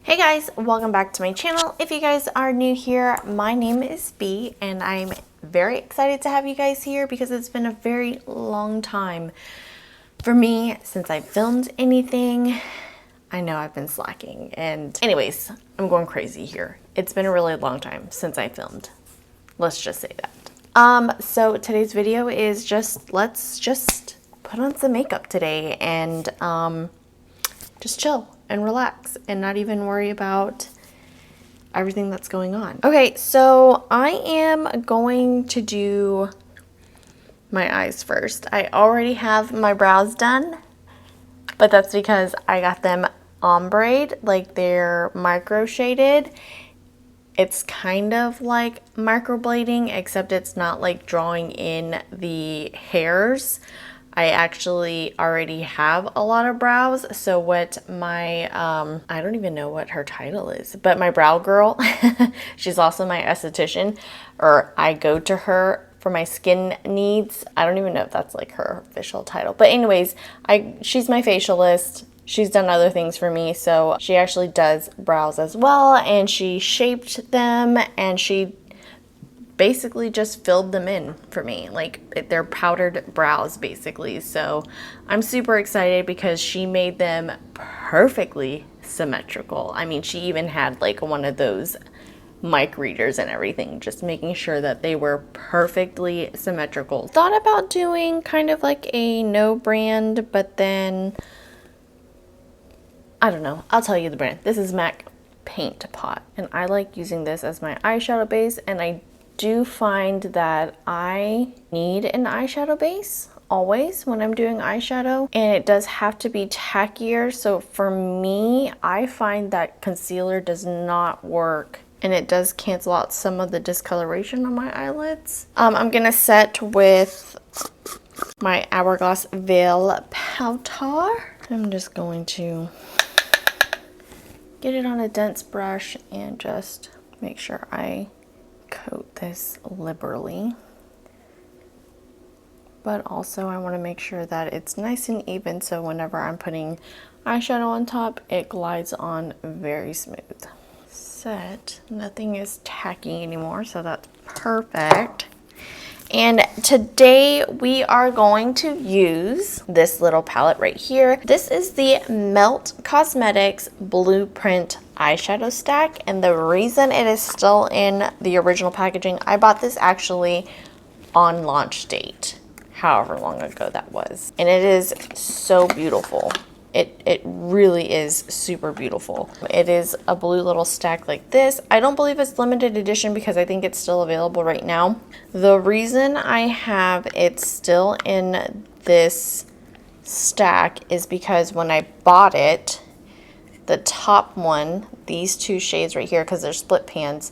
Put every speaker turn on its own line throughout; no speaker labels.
Hey guys, welcome back to my channel. If you guys are new here, my name is Bee and I'm very excited to have you guys here because it's been a very long time for me since I filmed anything. I know I've been slacking and anyways, I'm going crazy here. It's been a really long time since I filmed. Let's just say that. So today's video is let's just put on some makeup today and just chill and relax and not even worry about everything that's going on. Okay, so I am going to do my eyes first. I already have my brows done, but that's because I got them ombre, like they're micro shaded. It's kind of like microblading, except it's not like drawing in the hairs. I actually already have a lot of brows, so what my, I don't even know what her title is, but my brow girl, she's also my esthetician, or I go to her for my skin needs. I don't even know if that's like her official title, but anyways, she's my facialist. She's done other things for me, so she actually does brows as well, and she shaped them, and she basically just filled them in for me. Like, they're powdered brows basically. So I'm super excited because she made them perfectly symmetrical. I mean, she even had like one of those mic readers and everything, just making sure that they were perfectly symmetrical. Thought about doing kind of like a no brand, but then I don't know. I'll tell you the brand. This is MAC Paint Pot, and I like using this as my eyeshadow base, and I do find that I need an eyeshadow base always when I'm doing eyeshadow, and it does have to be tackier. So for me, I find that concealer does not work, and it does cancel out some of the discoloration on my eyelids. I'm gonna set with my Hourglass Veil powder. I'm just going to get it on a dense brush and just make sure I coat this liberally, but also I want to make sure that it's nice and even, so whenever I'm putting eyeshadow on top, it glides on very smooth. Set. Nothing is tacky anymore, so that's perfect. And today we are going to use this little palette right here. This is the Melt Cosmetics Blueprint eyeshadow stack, and the reason it is still in the original packaging, I bought this actually on launch date, however long ago that was, and it is so beautiful. It really is super beautiful. It is a blue little stack like this. I don't believe it's limited edition because I think it's still available right now. The reason I have it still in this stack is because when I bought it, the top one, these two shades right here, because they're split pans,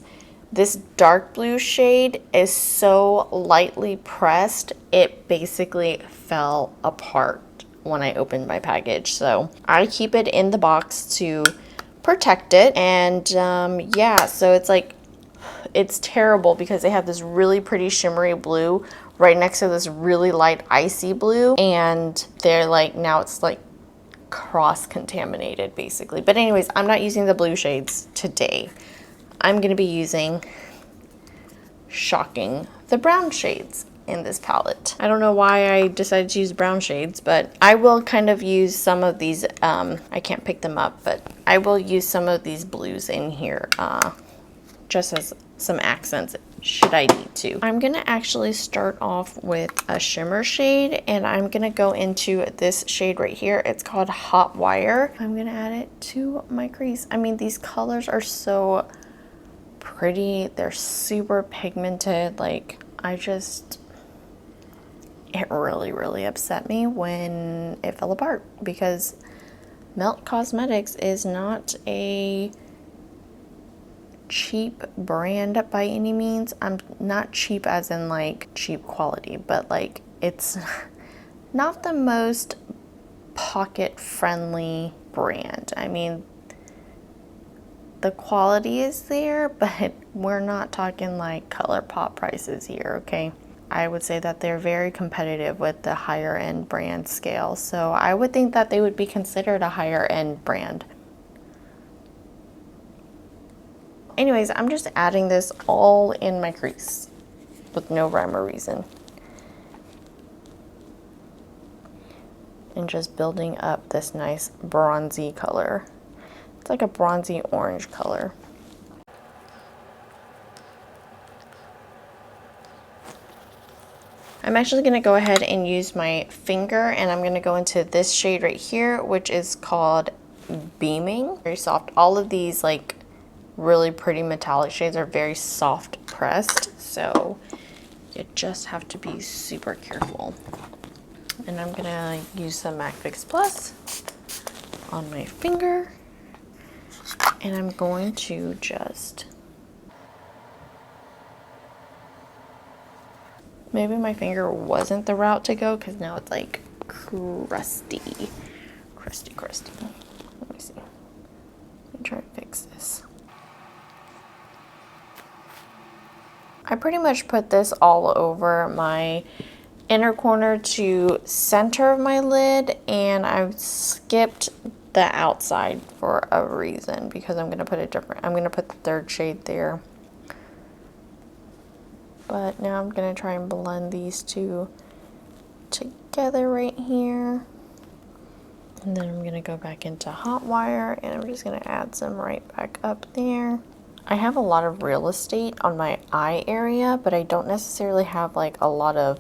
this dark blue shade is so lightly pressed, it basically fell apart when I opened my package. So I keep it in the box to protect it. And yeah, so it's like, it's terrible because they have this really pretty shimmery blue right next to this really light icy blue, and they're like, now it's like cross-contaminated basically. But anyways, I'm not using the blue shades today. I'm gonna be using, shocking, the brown shades in this palette. I don't know why I decided to use brown shades, but I will kind of use some of these, I can't pick them up, but I will use some of these blues in here just as some accents should I need to. I'm gonna actually start off with a shimmer shade, and I'm gonna go into this shade right here. It's called Hot Wire. I'm gonna add it to my crease. I mean, these colors are so pretty. They're super pigmented. Like, it really upset me when it fell apart, because Melt Cosmetics is not a cheap brand by any means. I'm not cheap as in like cheap quality, but like, it's not the most pocket friendly brand. I mean, the quality is there, but we're not talking like ColourPop prices here, okay? I would say that they're very competitive with the higher end brand scale. So I would think that they would be considered a higher end brand. Anyways, I'm just adding this all in my crease with no rhyme or reason. And just building up this nice bronzy color. It's like a bronzy orange color. I'm actually going to go ahead and use my finger, and I'm going to go into this shade right here, which is called Beaming. Very soft. All of these like really pretty metallic shades are very soft pressed, so you just have to be super careful. And I'm going to use some MAC Fix Plus on my finger, and I'm going to just... Maybe my finger wasn't the route to go because now it's like crusty. Crusty. Let me see. Let me try to fix this. I pretty much put this all over my inner corner to center of my lid, and I've skipped the outside for a reason because I'm gonna put the third shade there. But now I'm going to try and blend these two together right here. And then I'm going to go back into Hot Wire, and I'm just going to add some right back up there. I have a lot of real estate on my eye area, but I don't necessarily have like a lot of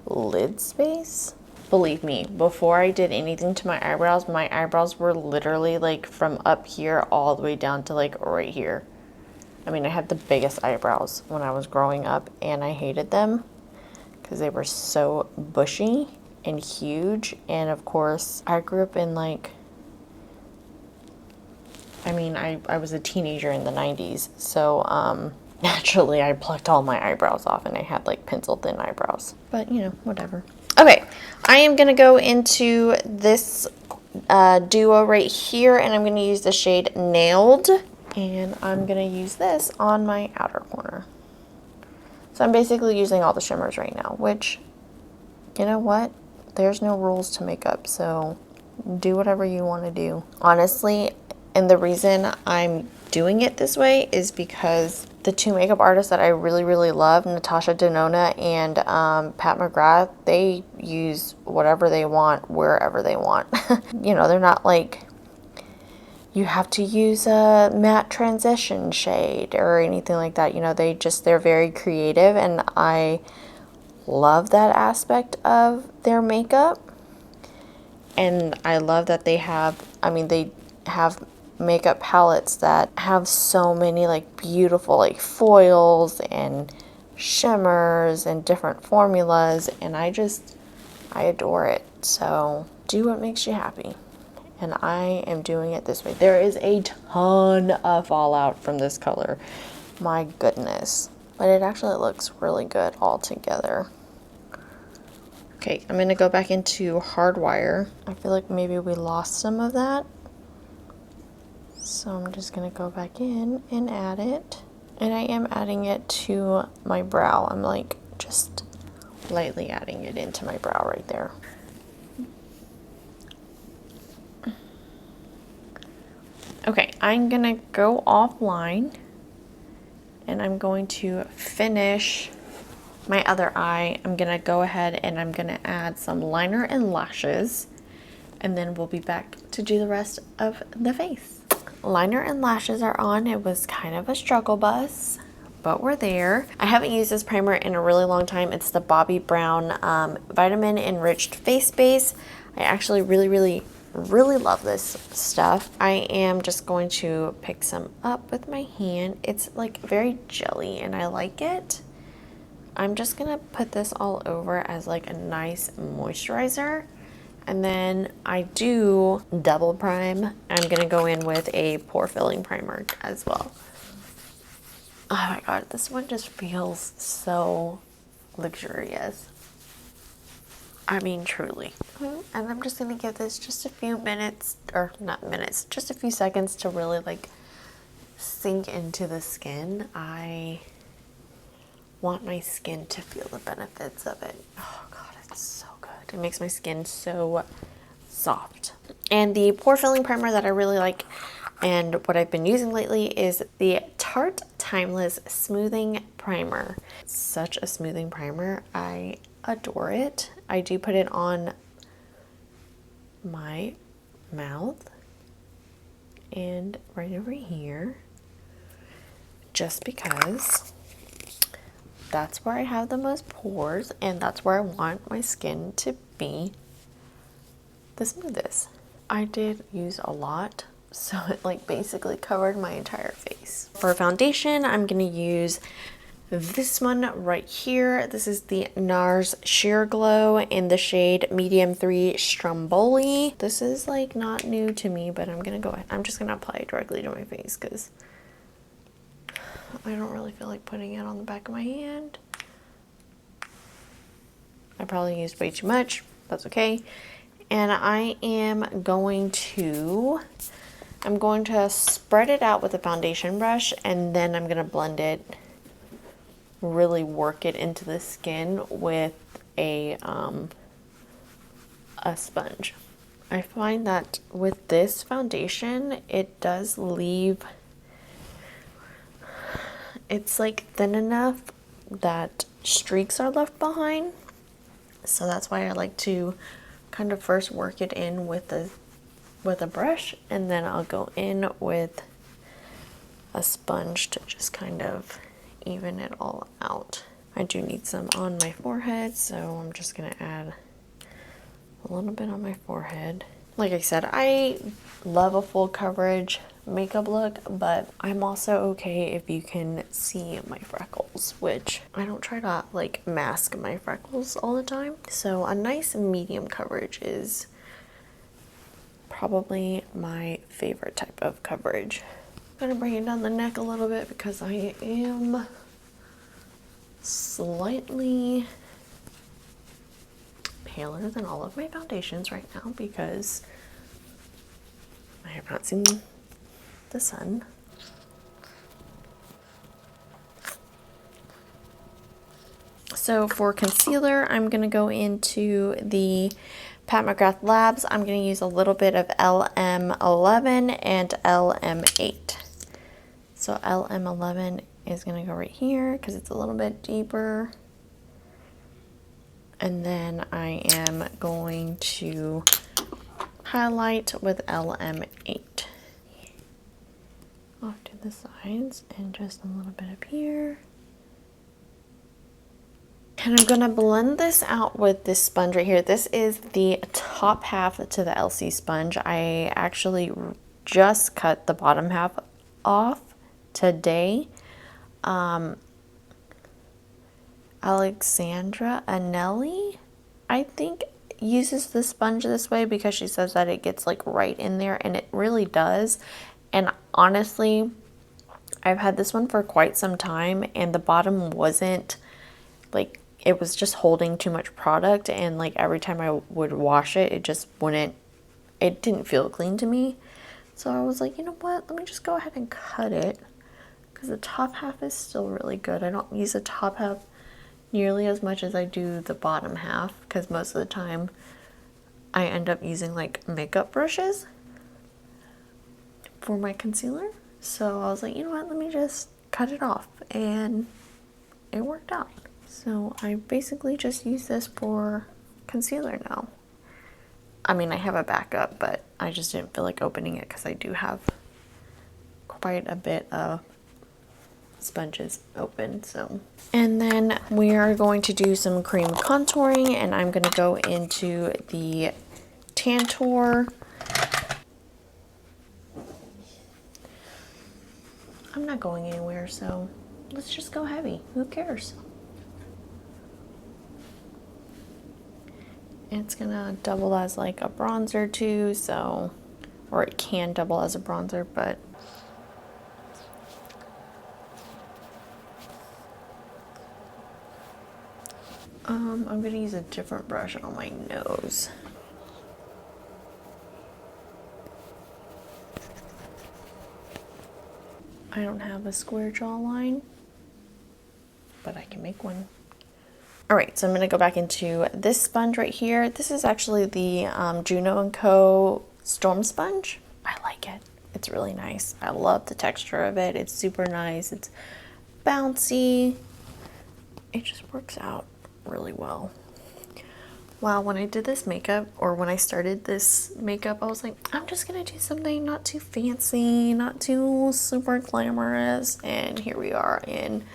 lid space. Believe me, before I did anything to my eyebrows were literally like from up here all the way down to like right here. I mean, I had the biggest eyebrows when I was growing up, and I hated them because they were so bushy and huge. And of course, I grew up in like, I mean, I was a teenager in the 90s. So naturally, I plucked all my eyebrows off, and I had like pencil thin eyebrows. But, you know, whatever. Okay, I am going to go into this duo right here, and I'm going to use the shade Nailed. And I'm going to use this on my outer corner. So I'm basically using all the shimmers right now, which, you know what? There's no rules to makeup, so do whatever you want to do. Honestly, and the reason I'm doing it this way is because the two makeup artists that I really, really love, Natasha Denona and Pat McGrath, they use whatever they want, wherever they want. You know, they're not like... you have to use a matte transition shade or anything like that. You know, they're very creative, and I love that aspect of their makeup. And I love that they have makeup palettes that have so many like beautiful like foils and shimmers and different formulas, and I adore it. So do what makes you happy. And I am doing it this way. There is a ton of fallout from this color. My goodness. But it actually looks really good all together. Okay, I'm going to go back into Hardwire. I feel like maybe we lost some of that. So I'm just going to go back in and add it. And I am adding it to my brow. I'm like just lightly adding it into my brow right there. Okay, I'm gonna go offline, and I'm going to finish my other eye. I'm gonna go ahead and I'm gonna add some liner and lashes, and then we'll be back to do the rest of the face. Liner and lashes are on. It was kind of a struggle bus, but we're there. I haven't used this primer in a really long time. It's the Bobbi Brown Vitamin Enriched Face Base. I actually really love this stuff. I am just going to pick some up with my hand. It's like very jelly, and I like it. I'm just gonna put this all over as like a nice moisturizer, and then I do double prime. I'm gonna go in with a pore filling primer as well. Oh my god, this one just feels so luxurious. I mean, truly. And I'm just gonna give this just a few minutes, or not minutes, just a few seconds to really like sink into the skin. I want my skin to feel the benefits of it. Oh god, it's so good. It makes my skin so soft. And the pore filling primer that I really like And what I've been using lately is the Tarte Timeless Smoothing Primer. Such a smoothing primer. I adore it. I do put it on my mouth and right over here, just because that's where I have the most pores and that's where I want my skin to be the smoothest. I did use a lot, so it like basically covered my entire face. For foundation, I'm gonna use this one right here. This is the NARS Sheer Glow in the shade Medium 3 Stromboli. This is like not new to me, but I'm gonna go ahead. I'm just gonna apply it directly to my face because I don't really feel like putting it on the back of my hand. I probably used way too much. That's okay. And I'm going to spread it out with a foundation brush, and then I'm gonna blend it, really work it into the skin with a sponge. I find that with this foundation, it does leave, it's like thin enough that streaks are left behind. So that's why I like to kind of first work it in with a brush, and then I'll go in with a sponge to just kind of even it all out. I do need some on my forehead, so I'm just gonna add a little bit on my forehead. Like I said, I love a full coverage makeup look, but I'm also okay if you can see my freckles, which I don't try to like mask my freckles all the time. So a nice medium coverage is probably my favorite type of coverage. I'm gonna bring it down the neck a little bit because I am slightly paler than all of my foundations right now because I have not seen the sun. So for concealer, I'm gonna go into the Pat McGrath Labs. I'm gonna use a little bit of LM11 and LM8. So LM11 is gonna go right here because it's a little bit deeper. And then I am going to highlight with LM8. Off to the sides and just a little bit up here. And I'm gonna blend this out with this sponge right here. This is the top half to the LC sponge. I actually just cut the bottom half off today. Alexandra Anelli, I think, uses the sponge this way because she says that it gets like right in there, and it really does. And honestly, I've had this one for quite some time, and the bottom wasn't like, it was just holding too much product, and like every time I would wash it, it just wouldn't, it didn't feel clean to me. So I was like, you know what, let me just go ahead and cut it because the top half is still really good. I don't use the top half nearly as much as I do the bottom half because most of the time I end up using like makeup brushes for my concealer. So I was like, you know what, let me just cut it off, and it worked out. So I basically just use this for concealer now. I mean, I have a backup, but I just didn't feel like opening it because I do have quite a bit of sponges open. So, and then we are going to do some cream contouring, and I'm going to go into the Tantour. I'm not going anywhere, so let's just go heavy. Who cares? It's gonna double as like a bronzer too, so, or it can double as a bronzer, but I'm gonna use a different brush on my nose. I don't have a square jawline, but I can make one. All right, so I'm gonna go back into this sponge right here. This is actually the Juno & Co. Storm Sponge. I like it. It's really nice. I love the texture of it. It's super nice. It's bouncy. It just works out really well. Wow, when I did this makeup, or when I started this makeup, I was like, I'm just gonna do something not too fancy, not too super glamorous, and here we are in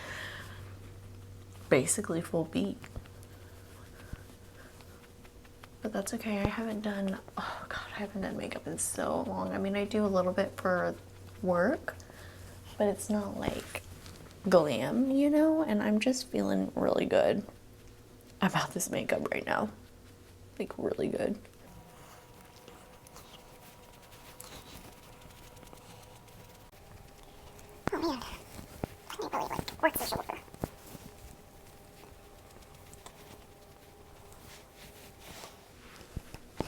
basically full beat. But that's okay. I haven't done, oh god, I haven't done makeup in so long. I mean, I do a little bit for work, but it's not like glam, you know? And I'm just feeling really good about this makeup right now. Like, really good.
Oh man, I can't believe it works the shoulder.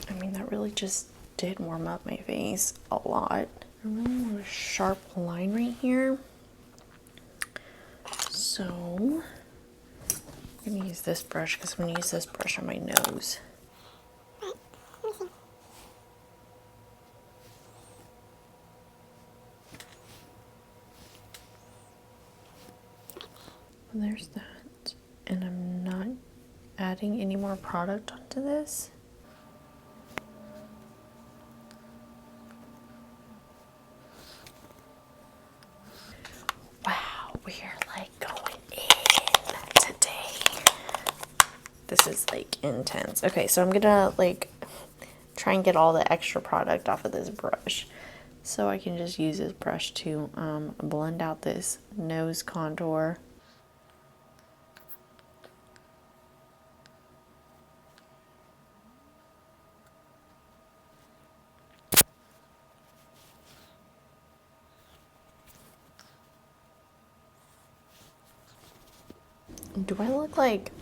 I mean, that really just did warm up my face a lot. I really want a sharp line right here. So, I'm gonna use this brush because I'm gonna use this brush on my nose. There's that. And I'm not adding any more product onto this. Wow, we're like going in today. This is like intense. Okay, so I'm gonna like try and get all the extra product off of this brush. So I can just use this brush to blend out this nose contour. Do I look like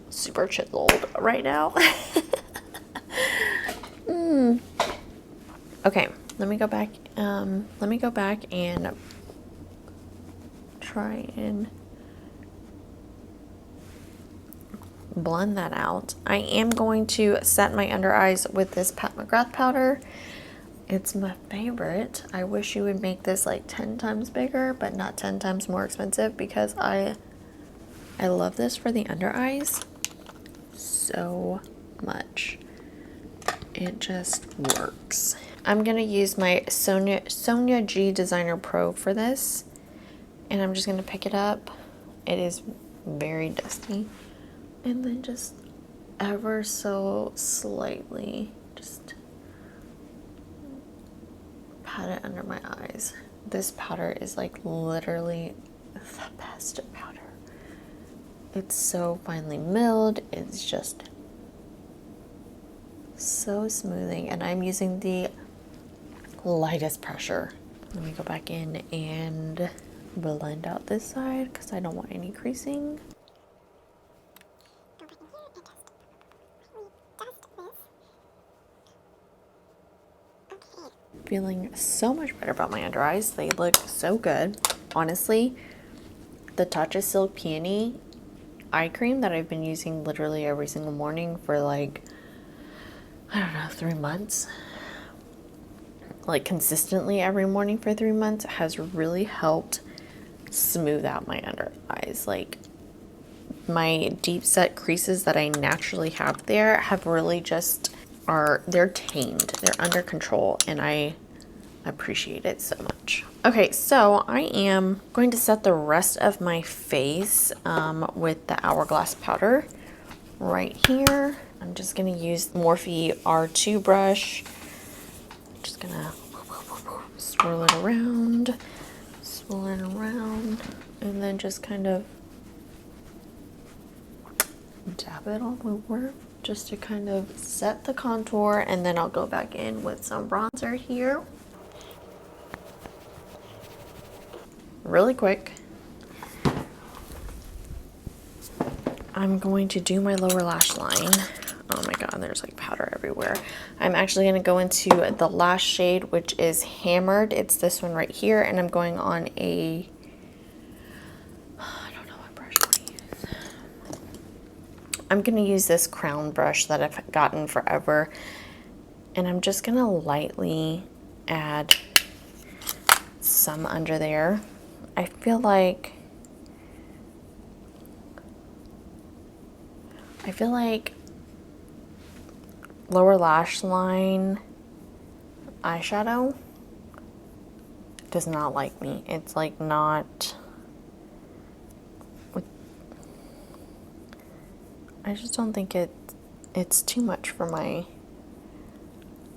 super chiseled right now? Okay, let me go back. Let me go back and try and blend that out. I am going to set my under eyes with this Pat McGrath powder. It's my favorite. I wish you would make this like 10 times bigger, but not 10 times more expensive, because I love this for the under eyes so much. It just works. I'm gonna use my Sonia G Designer Pro for this, and I'm just gonna pick it up. It is very dusty, and then just ever so slightly just pat it under my eyes. This powder is like literally the best powder. It's so finely milled. It's just so smoothing, and I'm using the lightest pressure. Let me go back in and blend out this side because I don't want any creasing. Feeling so much better about my under eyes. They look so good. Honestly, the Tatcha Silk Peony eye cream that I've been using literally every single morning for like, I don't know, 3 months, like consistently every morning for 3 months, has really helped smooth out my under eyes. Like, my deep set creases that I naturally have there have really just they're tamed, they're under control, and I appreciate it so much. Okay, so I am going to set the rest of my face with the Hourglass powder right here. I'm just gonna use Morphe R2 brush. Just gonna swirl it around, and then just kind of dab it all over just to kind of set the contour, and then I'll go back in with some bronzer here. Really quick. I'm going to do my lower lash line. Oh my god, there's like powder everywhere. I'm actually going to go into the last shade, which is Hammered. It's this one right here, and I'm going on a, I don't know what brush I'm going to use. I'm going to use this crown brush that I've gotten forever, and I'm just going to lightly add some under there. I feel like lower lash line eyeshadow does not like me. It's like not, I just don't think it's too much for my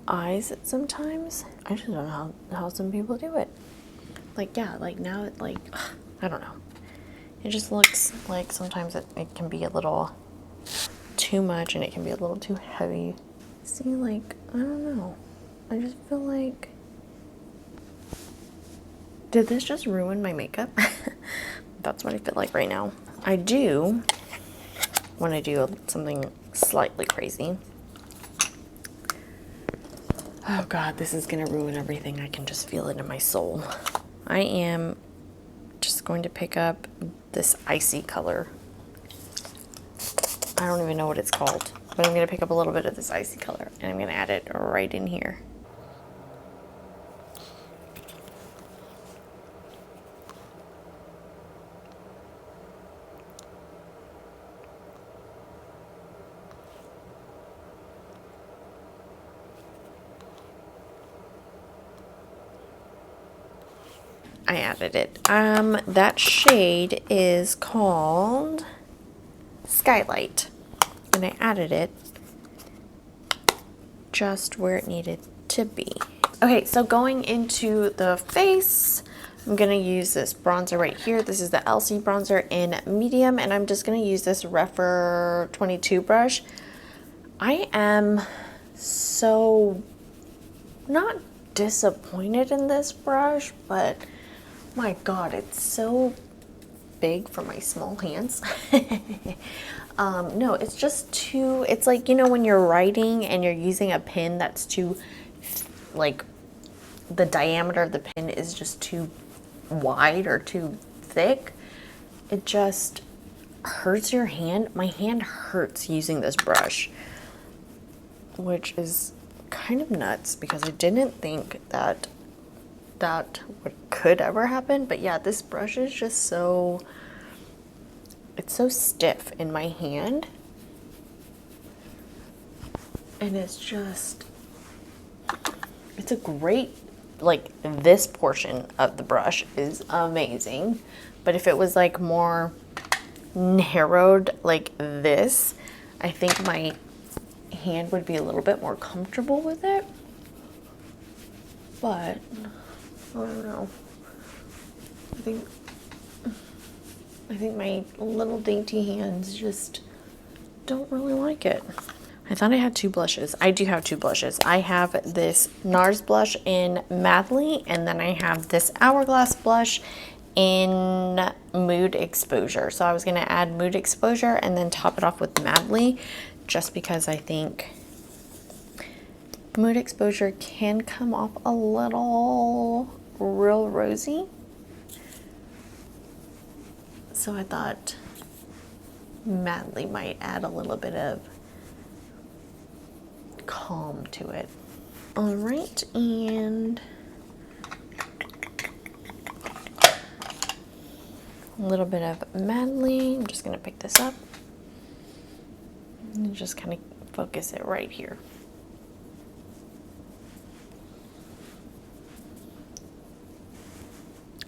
eyes sometimes. I just don't know how some people do it. Like, yeah, like now it like, I don't know. It just looks like sometimes it can be a little too much and it can be a little too heavy. See, like, I don't know. I just feel like, did this just ruin my makeup? That's what I feel like right now. I do want to do something slightly crazy. Oh God, this is gonna ruin everything. I can just feel it in my soul. I am just going to pick up this icy color. I don't even know what it's called, but I'm gonna pick up a little bit of this icy color and I'm gonna add it right in here. I added it. That shade is called Skylight, and I added it just where it needed to be. Okay, so going into the face, I'm gonna use this bronzer right here. This is the LC bronzer in medium, and I'm just gonna use this Rephr 22 brush. I am so not disappointed in this brush, but my God, it's so big for my small hands. No, it's just too, it's like, you know, when you're writing and you're using a pen that's too, like, the diameter of the pen is just too wide or too thick, it just hurts your hand. My hand hurts using this brush, which is kind of nuts because I didn't think that could ever happen. But yeah, this brush is just so, it's so stiff in my hand, and it's just, it's a great, like, this portion of the brush is amazing, but if it was like more narrowed like this, I think my hand would be a little bit more comfortable with it. But I don't know. I think my little dainty hands just don't really like it. I thought I had two blushes. I do have two blushes. I have this NARS blush in Madly, and then I have this Hourglass blush in Mood Exposure. So I was gonna add Mood Exposure and then top it off with Madly, just because I think Mood Exposure can come off a little real rosy. So I thought Madly might add a little bit of calm to it. All right, and a little bit of Madly. I'm just gonna pick this up and just kind of focus it right here.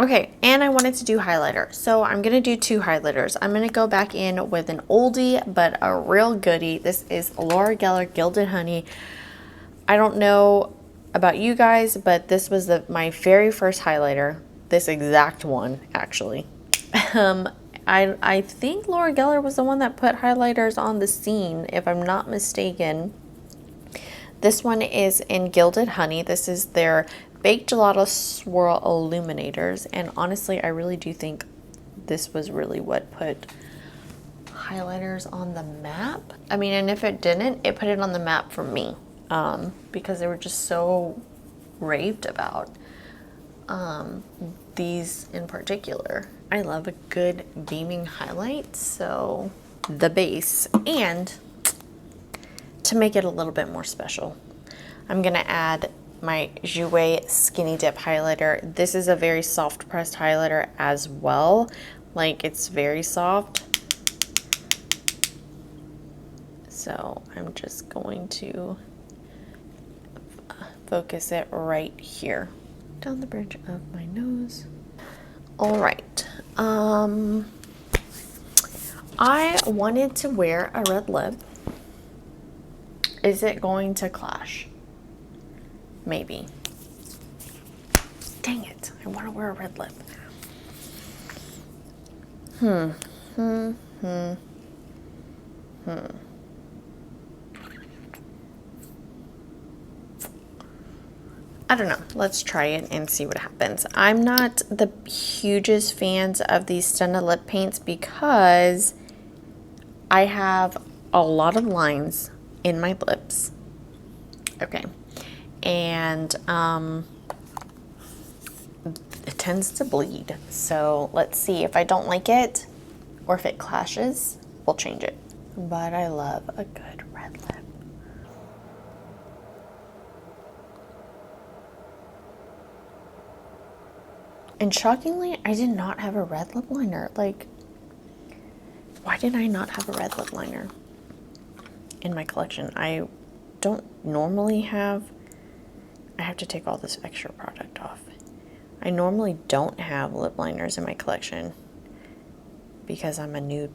Okay, and I wanted to do highlighter, so I'm gonna do two highlighters. I'm gonna go back in with an oldie but a real goodie. This is Laura Geller Gilded Honey. I don't know about you guys, but this was my very first highlighter. This exact one, actually. I think Laura Geller was the one that put highlighters on the scene, if I'm not mistaken. This one is in Gilded Honey. This is their Baked Gelato Swirl Illuminators, and honestly, I really do think this was really what put highlighters on the map. I mean, and if it didn't, it put it on the map for me, because they were just so raved about, these in particular. I love a good beaming highlight, so the base, and to make it a little bit more special, I'm gonna add my Jouer Skinny Dip highlighter. This is a very soft pressed highlighter as well. Like, it's very soft. So I'm just going to focus it right here down the bridge of my nose. All right. I wanted to wear a red lip. Is it going to clash? Maybe. Dang it. I want to wear a red lip. I don't know. Let's try it and see what happens. I'm not the hugest fans of these Stunna lip paints because I have a lot of lines in my lips. Okay. And it tends to bleed. So let's see if I don't like it or if it clashes, we'll change it. But I love a good red lip. And shockingly, I did not have a red lip liner. Like, why did I not have a red lip liner in my collection? I don't normally have, I have to take all this extra product off. I normally don't have lip liners in my collection because I'm a nude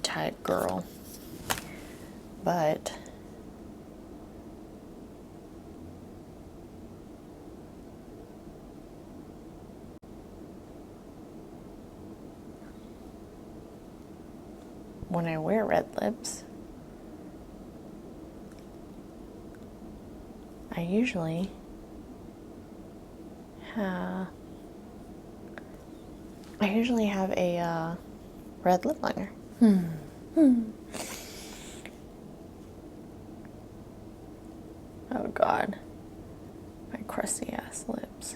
type girl. But when I wear red lips, I usually have a red lip liner. Oh God, my crusty ass lips.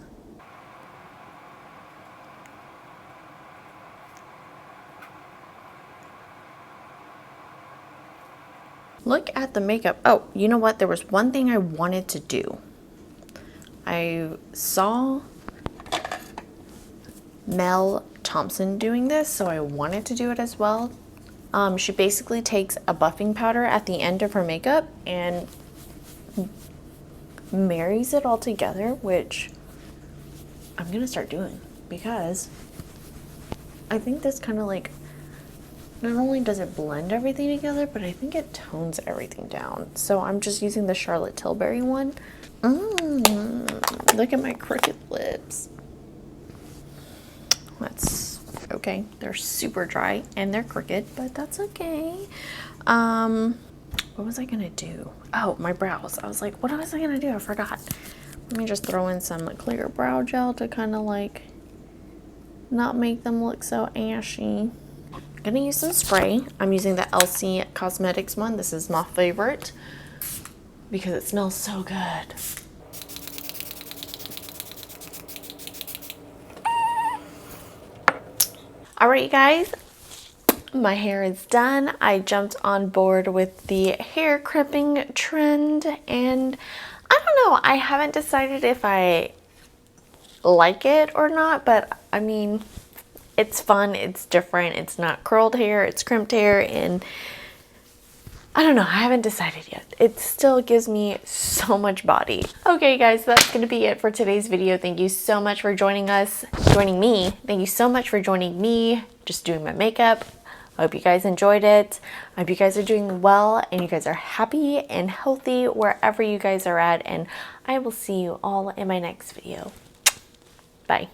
Look at the makeup. Oh, you know what? There was one thing I wanted to do. I saw Mel Thompson doing this, so I wanted to do it as well. She basically takes a buffing powder at the end of her makeup and marries it all together, which I'm gonna start doing because I think this kind of like, not only does it blend everything together, but I think it tones everything down. So I'm just using the Charlotte Tilbury one. Look at my crooked lips. That's okay. They're super dry and they're crooked, but that's okay. What was I gonna do? Oh, my brows. I was like, what was I gonna do? I forgot. Let me just throw in some clear brow gel to kind of like not make them look so ashy. I'm gonna use some spray. I'm using the LC Cosmetics one. This is my favorite because it smells so good. All right, you guys, my hair is done. I jumped on board with the hair crimping trend, and I don't know, I haven't decided if I like it or not, but I mean, it's fun, it's different, it's not curled hair, it's crimped hair, and I don't know, I haven't decided yet. It still gives me so much body. Okay guys, that's gonna be it for today's video. Thank you so much for joining me. Thank you so much for joining me, just doing my makeup. I hope you guys enjoyed it. I hope you guys are doing well and you guys are happy and healthy wherever you guys are at, and I will see you all in my next video. Bye.